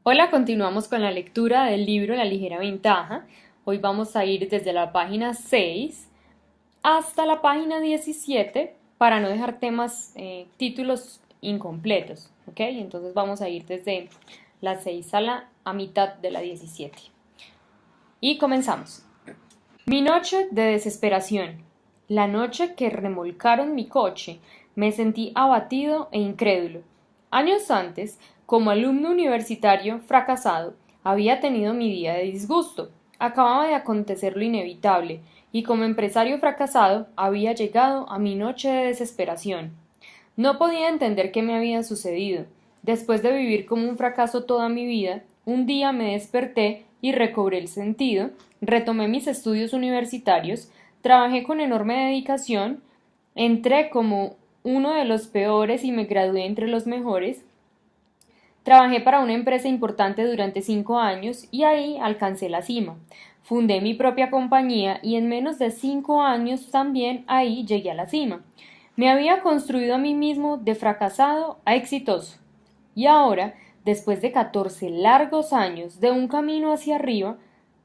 Hola, continuamos con la lectura del libro La ligera ventaja. Hoy vamos a ir desde la página 6 hasta la página 17 para no dejar títulos incompletos, ¿ok? Entonces vamos a ir desde la 6 a mitad de la 17. Y comenzamos. Mi noche de desesperación. La noche que remolcaron mi coche, me sentí abatido e incrédulo. Años antes, como alumno universitario fracasado, había tenido mi día de disgusto. Acababa de acontecer lo inevitable, y como empresario fracasado había llegado a mi noche de desesperación. No podía entender qué me había sucedido. Después de vivir como un fracaso toda mi vida, un día me desperté y recobré el sentido, retomé mis estudios universitarios, trabajé con enorme dedicación, entré como uno de los peores y me gradué entre los mejores. Trabajé para una empresa importante durante 5 años y ahí alcancé la cima. Fundé mi propia compañía y en menos de 5 años también ahí llegué a la cima. Me había construido a mí mismo de fracasado a exitoso. Y ahora, después de 14 largos años de un camino hacia arriba,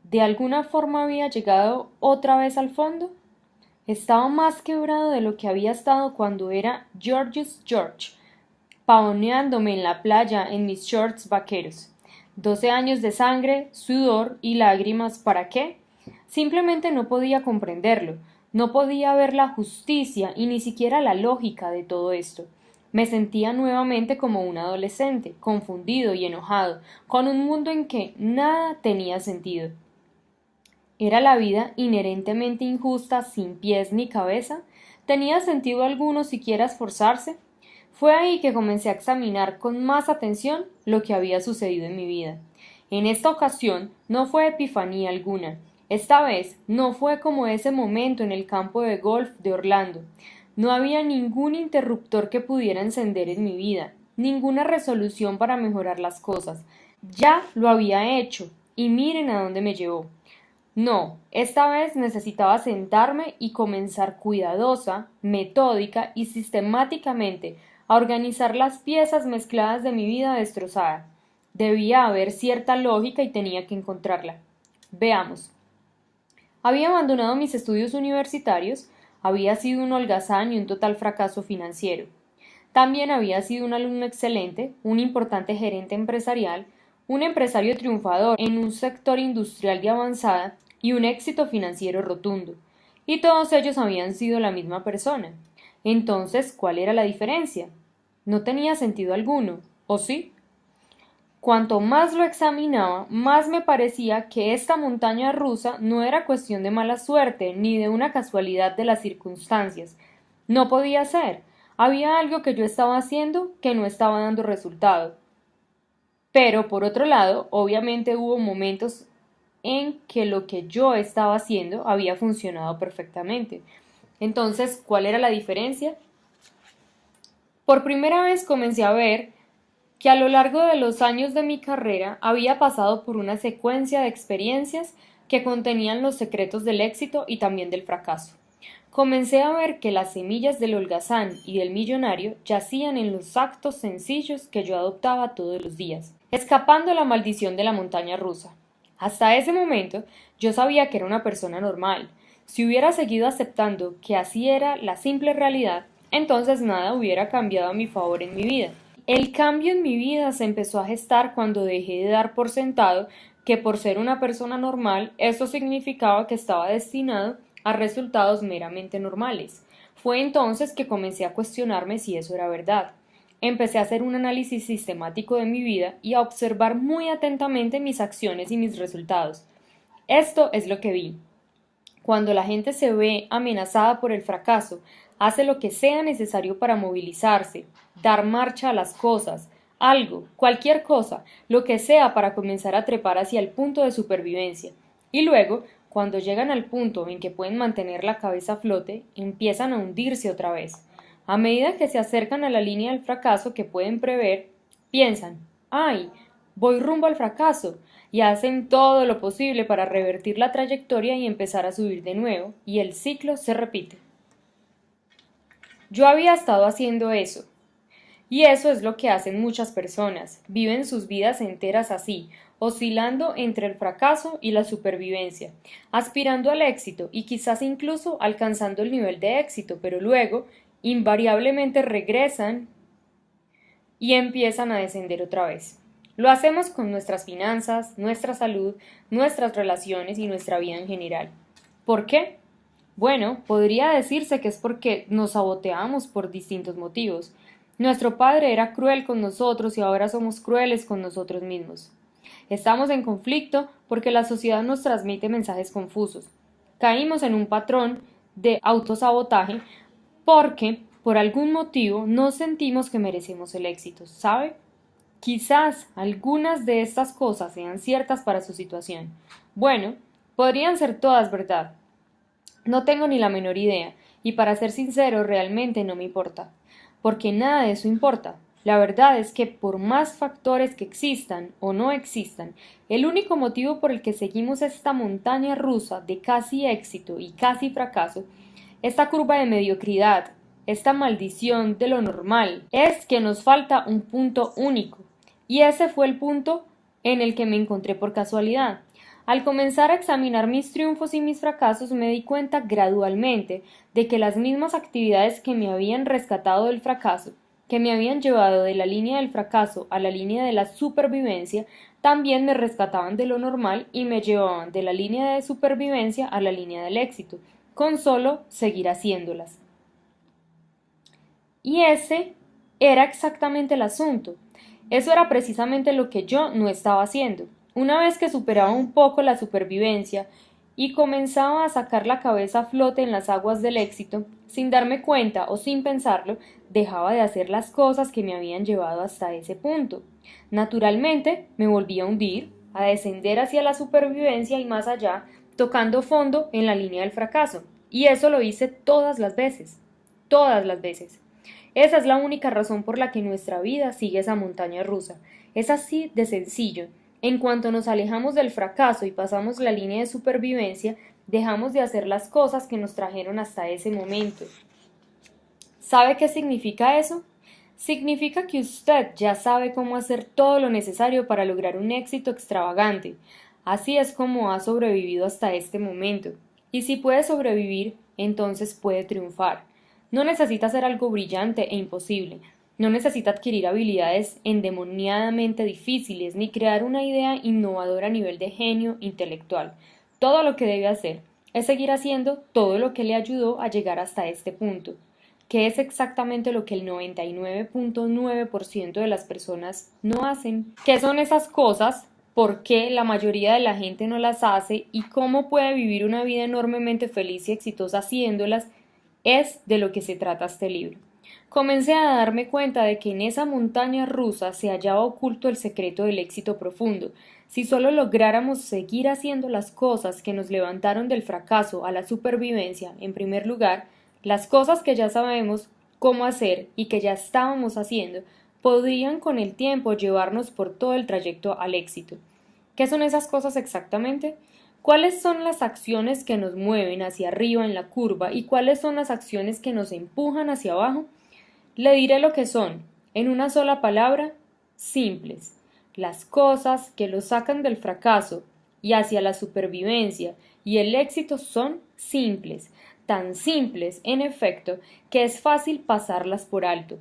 ¿de alguna forma había llegado otra vez al fondo? Estaba más quebrado de lo que había estado cuando era George's George, pavoneándome en la playa en mis shorts vaqueros. 12 años de sangre, sudor y lágrimas, ¿para qué? Simplemente no podía comprenderlo, no podía ver la justicia y ni siquiera la lógica de todo esto. Me sentía nuevamente como un adolescente, confundido y enojado, con un mundo en que nada tenía sentido. ¿Era la vida inherentemente injusta, sin pies ni cabeza? ¿Tenía sentido alguno siquiera esforzarse? Fue ahí que comencé a examinar con más atención lo que había sucedido en mi vida. En esta ocasión no fue epifanía alguna. Esta vez no fue como ese momento en el campo de golf de Orlando. No había ningún interruptor que pudiera encender en mi vida, ninguna resolución para mejorar las cosas. Ya lo había hecho, y miren a dónde me llevó. No, esta vez necesitaba sentarme y comenzar cuidadosa, metódica y sistemáticamente a organizar las piezas mezcladas de mi vida destrozada. Debía haber cierta lógica y tenía que encontrarla. Veamos. Había abandonado mis estudios universitarios, había sido un holgazán y un total fracaso financiero. También había sido un alumno excelente, un importante gerente empresarial, un empresario triunfador en un sector industrial de avanzada y un éxito financiero rotundo. Y todos ellos habían sido la misma persona. Entonces, ¿cuál era la diferencia? No tenía sentido alguno, ¿o sí? Cuanto más lo examinaba, más me parecía que esta montaña rusa no era cuestión de mala suerte ni de una casualidad de las circunstancias. No podía ser. Había algo que yo estaba haciendo que no estaba dando resultado. Pero, por otro lado, obviamente hubo momentos en que lo que yo estaba haciendo había funcionado perfectamente. Entonces, ¿cuál era la diferencia? Por primera vez comencé a ver que a lo largo de los años de mi carrera había pasado por una secuencia de experiencias que contenían los secretos del éxito y también del fracaso. Comencé a ver que las semillas del holgazán y del millonario yacían en los actos sencillos que yo adoptaba todos los días, escapando a la maldición de la montaña rusa. Hasta ese momento yo sabía que era una persona normal. Si hubiera seguido aceptando que así era la simple realidad, entonces nada hubiera cambiado a mi favor en mi vida. El cambio en mi vida se empezó a gestar cuando dejé de dar por sentado que por ser una persona normal, eso significaba que estaba destinado a resultados meramente normales. Fue entonces que comencé a cuestionarme si eso era verdad. Empecé a hacer un análisis sistemático de mi vida y a observar muy atentamente mis acciones y mis resultados. Esto es lo que vi. Cuando la gente se ve amenazada por el fracaso, hace lo que sea necesario para movilizarse, dar marcha a las cosas, algo, cualquier cosa, lo que sea para comenzar a trepar hacia el punto de supervivencia. Y luego, cuando llegan al punto en que pueden mantener la cabeza a flote, empiezan a hundirse otra vez. A medida que se acercan a la línea del fracaso que pueden prever, piensan, ¡ay! Voy rumbo al fracaso, y hacen todo lo posible para revertir la trayectoria y empezar a subir de nuevo, y el ciclo se repite. Yo había estado haciendo eso, Y eso es lo que hacen muchas personas, viven sus vidas enteras así, oscilando entre el fracaso y la supervivencia, aspirando al éxito y quizás incluso alcanzando el nivel de éxito, pero luego invariablemente regresan y empiezan a descender otra vez. Lo hacemos con nuestras finanzas, nuestra salud, nuestras relaciones y nuestra vida en general. ¿Por qué? Bueno, podría decirse que es porque nos saboteamos por distintos motivos. Nuestro padre era cruel con nosotros y ahora somos crueles con nosotros mismos. Estamos en conflicto porque la sociedad nos transmite mensajes confusos. Caímos en un patrón de autosabotaje porque, por algún motivo, no sentimos que merecemos el éxito, ¿sabe? Quizás algunas de estas cosas sean ciertas para su situación. Bueno, podrían ser todas verdad. No tengo ni la menor idea, y para ser sincero, realmente no me importa, porque nada de eso importa. La verdad es que por más factores que existan o no existan, el único motivo por el que seguimos esta montaña rusa de casi éxito y casi fracaso, esta curva de mediocridad, esta maldición de lo normal, es que nos falta un punto único. Y ese fue el punto en el que me encontré por casualidad. Al comenzar a examinar mis triunfos y mis fracasos me di cuenta gradualmente de que las mismas actividades que me habían rescatado del fracaso, que me habían llevado de la línea del fracaso a la línea de la supervivencia, también me rescataban de lo normal y me llevaban de la línea de supervivencia a la línea del éxito, con solo seguir haciéndolas. Y ese era exactamente el asunto. Eso era precisamente lo que yo no estaba haciendo. Una vez que superaba un poco la supervivencia y comenzaba a sacar la cabeza a flote en las aguas del éxito, sin darme cuenta o sin pensarlo, dejaba de hacer las cosas que me habían llevado hasta ese punto. Naturalmente, me volvía a hundir, a descender hacia la supervivencia y más allá, tocando fondo en la línea del fracaso. Y eso lo hice todas las veces. Todas las veces. Esa es la única razón por la que nuestra vida sigue esa montaña rusa. Es así de sencillo. En cuanto nos alejamos del fracaso y pasamos la línea de supervivencia, dejamos de hacer las cosas que nos trajeron hasta ese momento. ¿Sabe qué significa eso? Significa que usted ya sabe cómo hacer todo lo necesario para lograr un éxito extravagante. Así es como ha sobrevivido hasta este momento. Y si puede sobrevivir, entonces puede triunfar. No necesita hacer algo brillante e imposible. No necesita adquirir habilidades endemoniadamente difíciles ni crear una idea innovadora a nivel de genio intelectual. Todo lo que debe hacer es seguir haciendo todo lo que le ayudó a llegar hasta este punto, que es exactamente lo que el 99.9% de las personas no hacen. ¿Qué son esas cosas? ¿Por qué la mayoría de la gente no las hace? ¿Y cómo puede vivir una vida enormemente feliz y exitosa haciéndolas? Es de lo que se trata este libro. Comencé a darme cuenta de que en esa montaña rusa se hallaba oculto el secreto del éxito profundo. Si solo lográramos seguir haciendo las cosas que nos levantaron del fracaso a la supervivencia, en primer lugar, las cosas que ya sabemos cómo hacer y que ya estábamos haciendo, podrían con el tiempo llevarnos por todo el trayecto al éxito. ¿Qué son esas cosas exactamente? ¿Cuáles son las acciones que nos mueven hacia arriba en la curva y cuáles son las acciones que nos empujan hacia abajo? Le diré lo que son, en una sola palabra, simples. Las cosas que lo sacan del fracaso y hacia la supervivencia y el éxito son simples, tan simples, en efecto, que es fácil pasarlas por alto.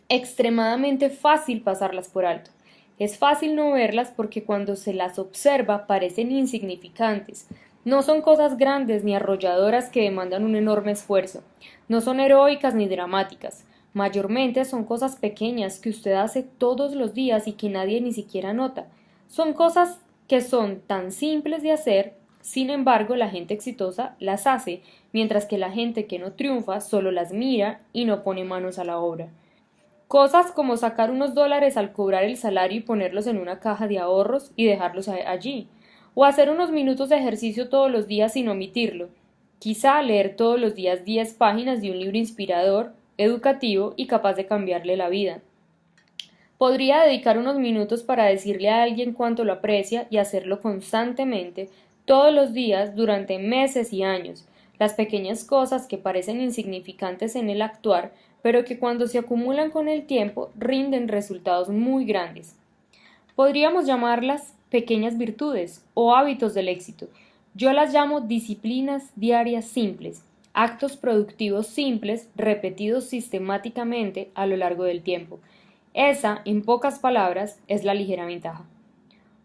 Extremadamente fácil pasarlas por alto. Es fácil no verlas porque cuando se las observa parecen insignificantes. No son cosas grandes ni arrolladoras que demandan un enorme esfuerzo. No son heroicas ni dramáticas. Mayormente son cosas pequeñas que usted hace todos los días y que nadie ni siquiera nota. Son cosas que son tan simples de hacer, sin embargo la gente exitosa las hace, mientras que la gente que no triunfa solo las mira y no pone manos a la obra. Cosas como sacar unos dólares al cobrar el salario y ponerlos en una caja de ahorros y dejarlos allí, o hacer unos minutos de ejercicio todos los días sin omitirlo, quizá leer todos los días 10 páginas de un libro inspirador, educativo y capaz de cambiarle la vida. Podría dedicar unos minutos para decirle a alguien cuánto lo aprecia y hacerlo constantemente, todos los días, durante meses y años. Las pequeñas cosas que parecen insignificantes en el actuar pero que cuando se acumulan con el tiempo rinden resultados muy grandes. Podríamos llamarlas pequeñas virtudes o hábitos del éxito. Yo las llamo disciplinas diarias simples, actos productivos simples repetidos sistemáticamente a lo largo del tiempo. Esa, en pocas palabras, es la ligera ventaja.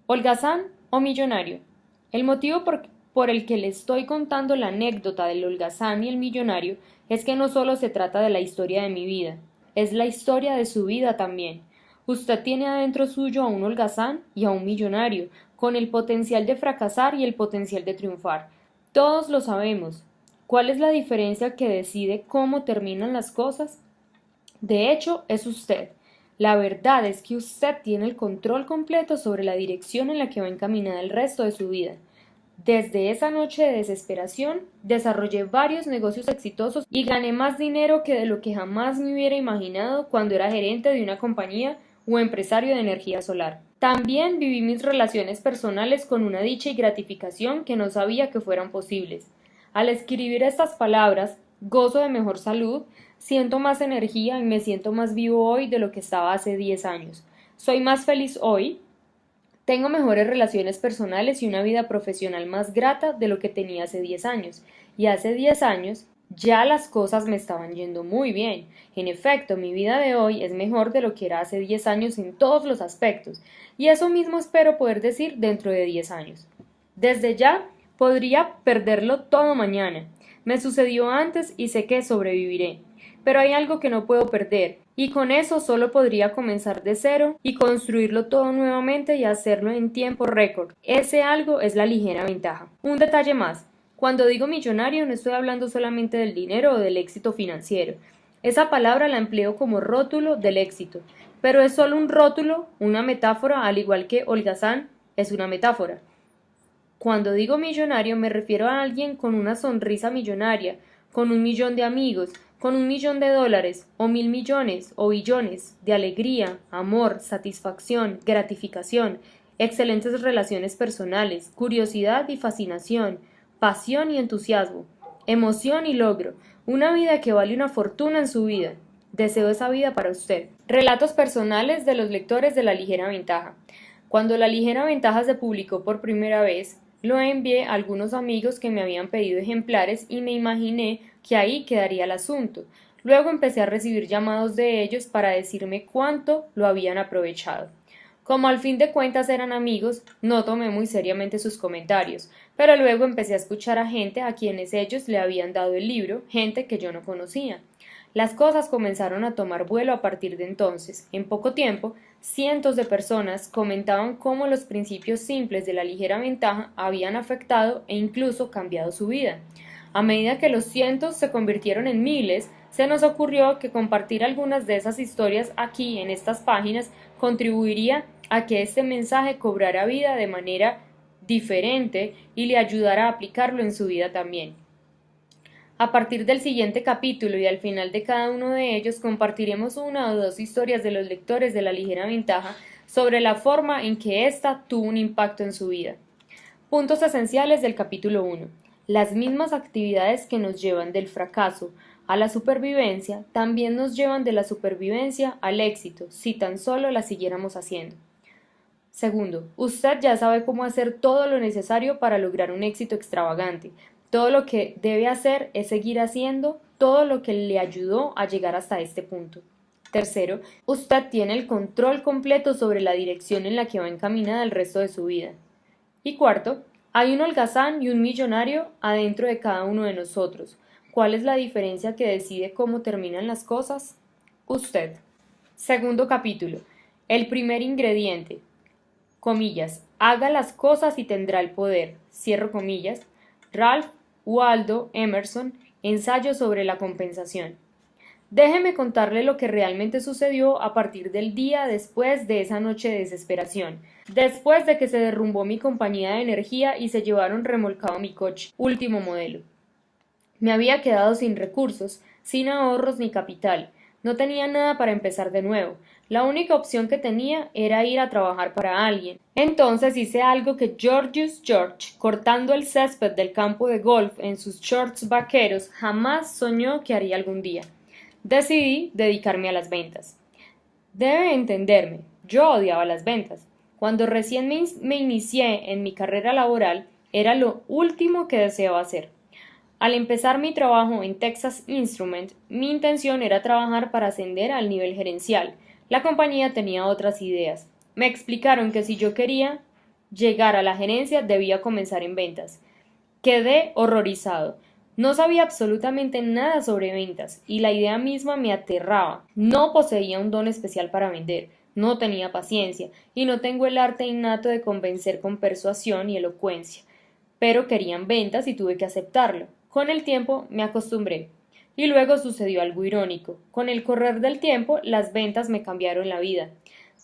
Holgazán o millonario. El motivo por el que le estoy contando la anécdota del holgazán y el millonario es que no solo se trata de la historia de mi vida, es la historia de su vida también. Usted tiene adentro suyo a un holgazán y a un millonario, con el potencial de fracasar y el potencial de triunfar. Todos lo sabemos. ¿Cuál es la diferencia que decide cómo terminan las cosas? De hecho, es usted. La verdad es que usted tiene el control completo sobre la dirección en la que va encaminada el resto de su vida. Desde esa noche de desesperación, desarrollé varios negocios exitosos y gané más dinero que de lo que jamás me hubiera imaginado cuando era gerente de una compañía o empresario de energía solar. También viví mis relaciones personales con una dicha y gratificación que no sabía que fueran posibles. Al escribir estas palabras, gozo de mejor salud, siento más energía y me siento más vivo hoy de lo que estaba hace 10 años. Soy más feliz hoy. Tengo mejores relaciones personales y una vida profesional más grata de lo que tenía hace 10 años. Y hace 10 años ya las cosas me estaban yendo muy bien. En efecto, mi vida de hoy es mejor de lo que era hace 10 años en todos los aspectos. Y eso mismo espero poder decir dentro de 10 años. Desde ya, podría perderlo todo mañana. Me sucedió antes y sé que sobreviviré. Pero hay algo que no puedo perder, y con eso solo podría comenzar de cero y construirlo todo nuevamente y hacerlo en tiempo récord. Ese algo es la ligera ventaja. Un detalle más. Cuando digo millonario no estoy hablando solamente del dinero o del éxito financiero. Esa palabra la empleo como rótulo del éxito, pero es solo un rótulo, una metáfora, al igual que holgazán es una metáfora. Cuando digo millonario me refiero a alguien con una sonrisa millonaria, con 1 millón de amigos, con 1 millón de dólares, o 1.000 millones, o billones, de alegría, amor, satisfacción, gratificación, excelentes relaciones personales, curiosidad y fascinación, pasión y entusiasmo, emoción y logro, una vida que vale una fortuna en su vida. Deseo esa vida para usted. Relatos personales de los lectores de La Ligera Ventaja. Cuando La Ligera Ventaja se publicó por primera vez, lo envié a algunos amigos que me habían pedido ejemplares y me imaginé que ahí quedaría el asunto. Luego empecé a recibir llamados de ellos para decirme cuánto lo habían aprovechado. Como al fin de cuentas eran amigos, no tomé muy seriamente sus comentarios, pero luego empecé a escuchar a gente a quienes ellos le habían dado el libro, gente que yo no conocía. Las cosas comenzaron a tomar vuelo a partir de entonces. En poco tiempo, cientos de personas comentaban cómo los principios simples de La Ligera Ventaja habían afectado e incluso cambiado su vida. A medida que los cientos se convirtieron en miles, se nos ocurrió que compartir algunas de esas historias aquí en estas páginas contribuiría a que este mensaje cobrara vida de manera diferente y le ayudara a aplicarlo en su vida también. A partir del siguiente capítulo y al final de cada uno de ellos compartiremos 1 o 2 historias de los lectores de La Ligera Ventaja sobre la forma en que ésta tuvo un impacto en su vida. Puntos esenciales del capítulo 1. Las mismas actividades que nos llevan del fracaso a la supervivencia también nos llevan de la supervivencia al éxito, si tan solo las siguiéramos haciendo. Segundo, usted ya sabe cómo hacer todo lo necesario para lograr un éxito extravagante. Todo lo que debe hacer es seguir haciendo todo lo que le ayudó a llegar hasta este punto. Tercero, usted tiene el control completo sobre la dirección en la que va encaminada el resto de su vida. Y cuarto, hay un holgazán y un millonario adentro de cada uno de nosotros. ¿Cuál es la diferencia que decide cómo terminan las cosas? Usted. Segundo capítulo. El primer ingrediente. Comillas. Haga las cosas y tendrá el poder. Cierro comillas. Ralph Waldo Emerson. Ensayo sobre la compensación. Déjeme contarle lo que realmente sucedió a partir del día después de esa noche de desesperación, después de que se derrumbó mi compañía de energía y se llevaron remolcado mi coche, último modelo. Me había quedado sin recursos, sin ahorros ni capital, no tenía nada para empezar de nuevo. La única opción que tenía era ir a trabajar para alguien. Entonces hice algo que Georgius George, cortando el césped del campo de golf en sus shorts vaqueros, jamás soñó que haría algún día. Decidí dedicarme a las ventas. Debe entenderme, yo odiaba las ventas. Cuando recién me inicié en mi carrera laboral, era lo último que deseaba hacer. Al empezar mi trabajo en Texas Instruments, mi intención era trabajar para ascender al nivel gerencial. La compañía tenía otras ideas. Me explicaron que si yo quería llegar a la gerencia debía comenzar en ventas. Quedé horrorizado. No sabía absolutamente nada sobre ventas y la idea misma me aterraba. No poseía un don especial para vender, no tenía paciencia y no tengo el arte innato de convencer con persuasión y elocuencia. Pero querían ventas y tuve que aceptarlo. Con el tiempo me acostumbré. Y luego sucedió algo irónico. Con el correr del tiempo, las ventas me cambiaron la vida.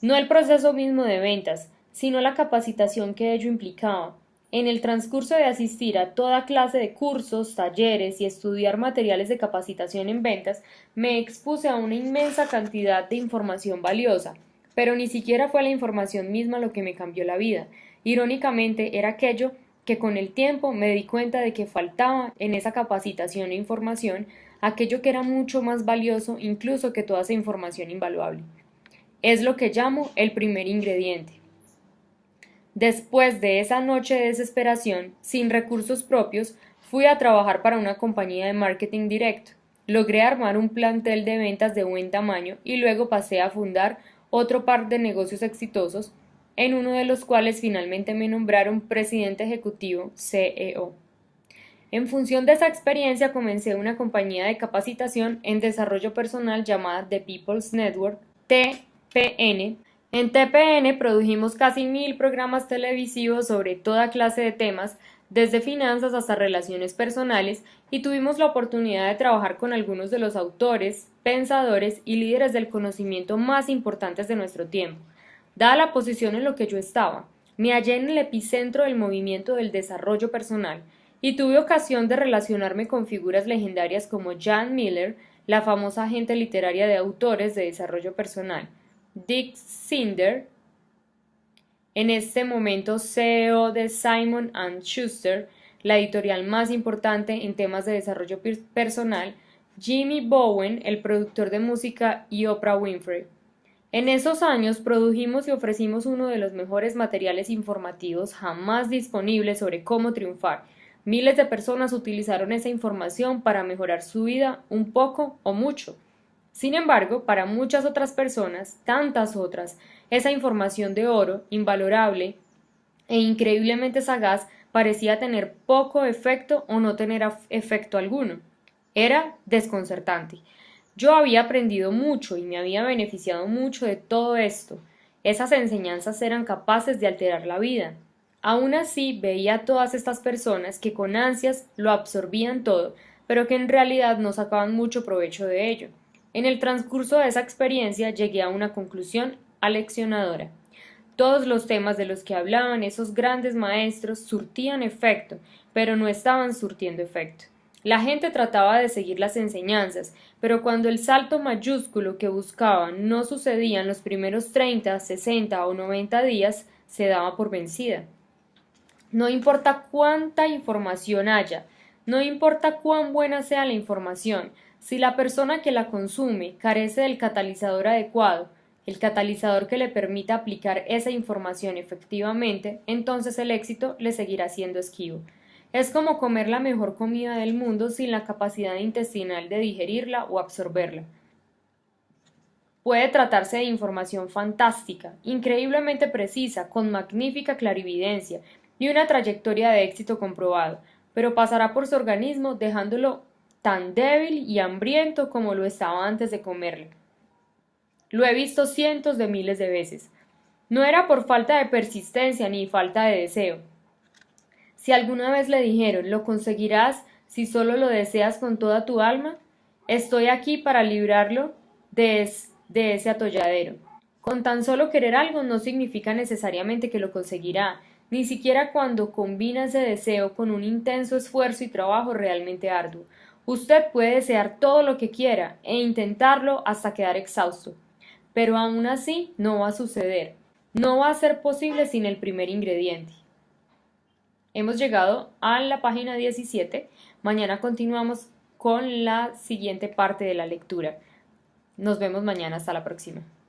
No el proceso mismo de ventas, sino la capacitación que ello implicaba. En el transcurso de asistir a toda clase de cursos, talleres y estudiar materiales de capacitación en ventas, me expuse a una inmensa cantidad de información valiosa, pero ni siquiera fue la información misma lo que me cambió la vida. Irónicamente, era aquello que con el tiempo me di cuenta de que faltaba en esa capacitación e información aquello que era mucho más valioso incluso que toda esa información invaluable. Es lo que llamo el primer ingrediente. Después de esa noche de desesperación, sin recursos propios, fui a trabajar para una compañía de marketing directo. Logré armar un plantel de ventas de buen tamaño y luego pasé a fundar otro par de negocios exitosos, en uno de los cuales finalmente me nombraron presidente ejecutivo CEO. En función de esa experiencia comencé una compañía de capacitación en desarrollo personal llamada The People's Network, TPN. En TPN produjimos casi 1000 programas televisivos sobre toda clase de temas, desde finanzas hasta relaciones personales, y tuvimos la oportunidad de trabajar con algunos de los autores, pensadores y líderes del conocimiento más importantes de nuestro tiempo. Dada la posición en la que yo estaba, me hallé en el epicentro del movimiento del desarrollo personal y tuve ocasión de relacionarme con figuras legendarias como Jan Miller, la famosa agente literaria de autores de desarrollo personal, Dick Sinder, en este momento CEO de Simon & Schuster, la editorial más importante en temas de desarrollo personal, Jimmy Bowen, el productor de música, y Oprah Winfrey. En esos años produjimos y ofrecimos uno de los mejores materiales informativos jamás disponibles sobre cómo triunfar. Miles de personas utilizaron esa información para mejorar su vida un poco o mucho. Sin embargo, para muchas otras personas, tantas otras, esa información de oro, invalorable e increíblemente sagaz, parecía tener poco efecto o no tener efecto alguno. Era desconcertante. Yo había aprendido mucho y me había beneficiado mucho de todo esto. Esas enseñanzas eran capaces de alterar la vida. Aún así, veía a todas estas personas que con ansias lo absorbían todo, pero que en realidad no sacaban mucho provecho de ello. En el transcurso de esa experiencia llegué a una conclusión aleccionadora. Todos los temas de los que hablaban esos grandes maestros surtían efecto, pero no estaban surtiendo efecto. La gente trataba de seguir las enseñanzas, pero cuando el salto mayúsculo que buscaban no sucedía en los primeros 30, 60 o 90 días, se daba por vencida. No importa cuánta información haya, no importa cuán buena sea la información, si la persona que la consume carece del catalizador adecuado, el catalizador que le permita aplicar esa información efectivamente, entonces el éxito le seguirá siendo esquivo. Es como comer la mejor comida del mundo sin la capacidad intestinal de digerirla o absorberla. Puede tratarse de información fantástica, increíblemente precisa, con magnífica clarividencia y una trayectoria de éxito comprobado, pero pasará por su organismo dejándolo tan débil y hambriento como lo estaba antes de comerla. Lo he visto cientos de miles de veces. No era por falta de persistencia ni falta de deseo. Si alguna vez le dijeron, lo conseguirás si solo lo deseas con toda tu alma, estoy aquí para librarlo de ese atolladero. Con tan solo querer algo no significa necesariamente que lo conseguirá, ni siquiera cuando combina ese deseo con un intenso esfuerzo y trabajo realmente arduo. Usted puede desear todo lo que quiera e intentarlo hasta quedar exhausto, pero aún así no va a suceder. No va a ser posible sin el primer ingrediente. Hemos llegado a la página 17. Mañana continuamos con la siguiente parte de la lectura. Nos vemos mañana, hasta la próxima.